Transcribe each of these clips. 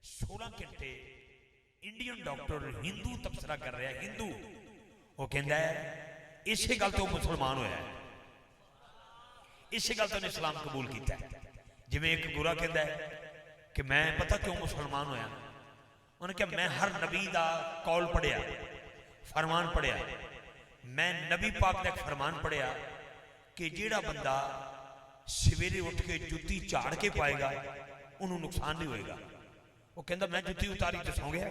16 घंटे Indian doctor Hindu तबसरा कर रहा है। हिंदू वो कहता है इसे गल तो मुसलमान होया, इसे गल तो उन्हें इस्लाम कबूल किया। जिवें एक गुरा कहता है कि मैं पता क्यों मुसलमान होया, उन्हें कहा मैं हर नबी का कौल पढ़िया, फरमान पढ़िया। मैं नबी पाक का एक फरमान पढ़िया कि जिहड़ा बंदा सवेरे उठ के जुत्ती झाड़ के पाएगा उन्होंने नुकसान नहीं होएगा। वो कहता मैं जुत्ती उतारी तो सौ गया,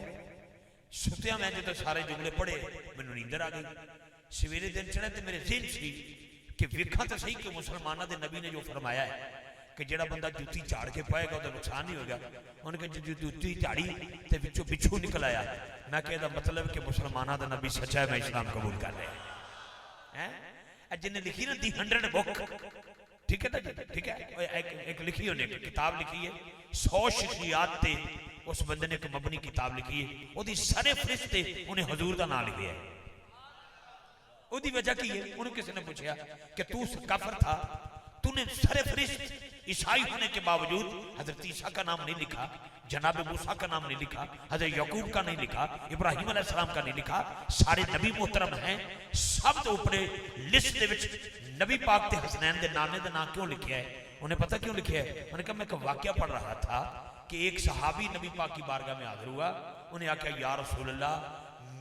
सुत्या मैं जो सारे जुमले पढ़े मैनू नींदर आ गई। सवेरे दिन चढ़े तो मेरे जिहन सी कि वेखा तो सही कि मुसलमानों के नबी ने जो फरमाया है कि जिहड़ा बंदा जुत्ती झाड़ के पाएगा उसका नुकसान नहीं होगा। उन्होंने कहा जुत्ती झाड़ी तो बिचों बिच्छू निकल आया। मैं कहता मतलब कि मुसलमानों का नबी सच्चा है, मैं इस्लाम कबूल कर रहा है। जिन्हें लिखी ना दी 100 बुक, ठीक है ना जी, ठीक है। एक लिखी उन्हें किताब लिखी है 100 शख्सियात ते, उस बंदे ने एक मबनी किताब लिखी है, वो सारे फरिश्ते उन्हें हजूर का नाम लिखे है। उसकी वजह की है, उन्हें किसी ने पूछा कि तू काफिर था, तूने सारे फरिश्ते ईसाई होने के बावजूद हजरत ईसा का नाम नहीं लिखा, जनाब मूसा का नाम नहीं लिखा, हजरत यकूब का नहीं लिखा, इब्राहिम अलैहिस्सलाम का नहीं लिखा। सारे नबी मोहतरम हैं, सब तो ऊपर लिस्ट दे विच नबी पाक ते हसनैन के नाने का नाम क्यों लिखा है? उन्हें पता क्यों लिखा है? उन्हें कहा मैं एक वाकया पढ़ रहा था कि एक सहाबी नबी पाक की बारगाह में हाजिर हुआ। उन्हें आख्या या रसूल अल्लाह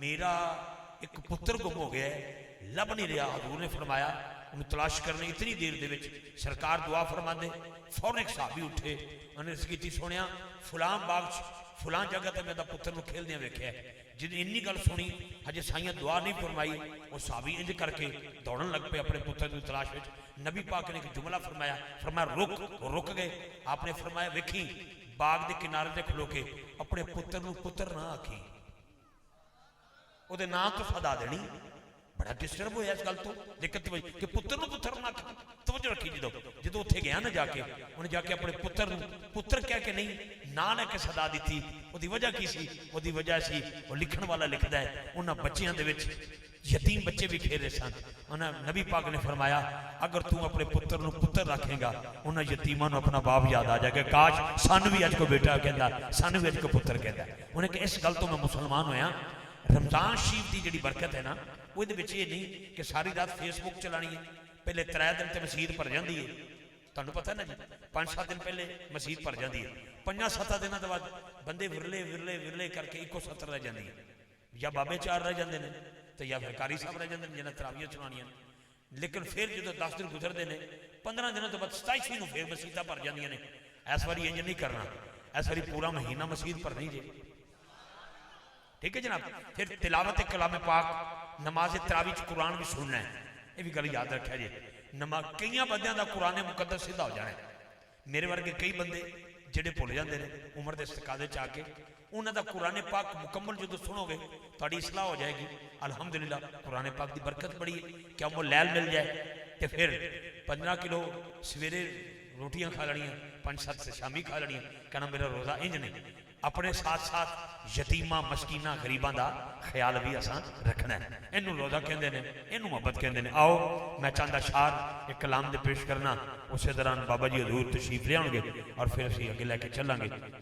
मेरा एक पुत्र गुम हो गया है, लभ नहीं रहा। हजूर ने फरमाया उन्हें तलाश करने इतनी देर दे विच सरकार दुआ फरमाते। फौरन एक सहाबी उठे, उन्हें की सुनिया फलां बाग फलां जगह तो मैं पुत्र खेलदे वेख्या। जिन्हें इन्नी गल सुनी हजे साइयां दुआ नहीं फरमाई, वो सहाबी इंज करके दौड़न लग पे अपने पुत्र की तलाश में। नबी पाक ने एक जुमला फरमाया, फरमाया रुक गए। आपने फरमाया वेखी बाग के किनारे से खलो के अपने पुत्र नूं पुत्र ना आखी, उहदे नाम तो सदा देनी। बड़ा डिस्टर्ब होया इस गल तो, दिक्कत कि पुत्र नूं पुत्र ना आखी। तवज्जो रखी जो उत्थे गया ना जाके, उन्हें जाके अपने पुत्र नूं पुत्र कह के नहीं ना लैके सदा दी। उसकी वजह की सी? उसकी वजह सी वो लिखण वाला लिखता है उन्होंने बच्चों के यतीम बच्चे भी खेल रहे सन। उन्हें नबी पाक ने फरमाया अगर तू अपने पुत्र नूं पुत्र रखेगा उन्होंने यतीमां नूं अपना बाप याद आ जाएगा। काश सानू भी अज को बेटा कहता, सानू भी अज को पुत्र कहता। उन्हें कहा इस गल तो मैं मुसलमान होया। रमजान शरीफ की जी बरकत है ना, वो ये नहीं कि सारी रात फेसबुक चलानी है। पहले 3 दिन तो मसीद भर जाती है, तुहानू पता ना जी। 5-7 दिन पहले मसीद भर जाती है, 5-7 दिनों के बाद बंदे विरले विरले विरले करके इको सत्र रह जाती है। या बाबे 4 रह जाते हैं तो या फिर कारी साहब रह जाते हैं जिन्हें तरावियां चलानियां। लेकिन फिर जो 10 दिन गुजरते हैं 15 दिनों तो बाद 27 नूं फिर मसीदा भर जांदियां ने। इस बारी इंज नहीं करना, इस बारी पूरा महीना मसीद भरनी जी, ठीक है जनाब। फिर तिलावत कलाम पाक, नमाज तरावी कुरान भी सुनना है, ये भी गल याद रखा जी। कई बंद का कुरान मुकद्दस सीधा हो जाना है। मेरे वर्गे कई बंदे जेडे भुल जाते हैं उम्र के इस्तकादे च आके, उन्होंने कुरान पाक मुकम्मल जो सुनोगे थोड़ी इसलाह हो जाएगी। अलहमदुलिल्लाह कुरान पाक की बरकत बड़ी है। क्या वो लैल मिल जाए तो फिर 15 किलो सवेरे रोटियां खा लड़ियाँ, 5-7 से शामी खा लड़ियाँ। कहना मेरा रोज़ा इंज नहीं, अपने साथ साथ यतीमा मस्कीना गरीबों का ख्याल भी असा रखना है। इनू रोज़ा कहते हैं, इनू मुहब्बत कहते हैं। आओ मैं चाहता शार एक कलाम दे पेश करना, उस दौरान बाबा जी हजूर तशरीफ लियाओगे और फिर असीं अगे लैके चलांगे।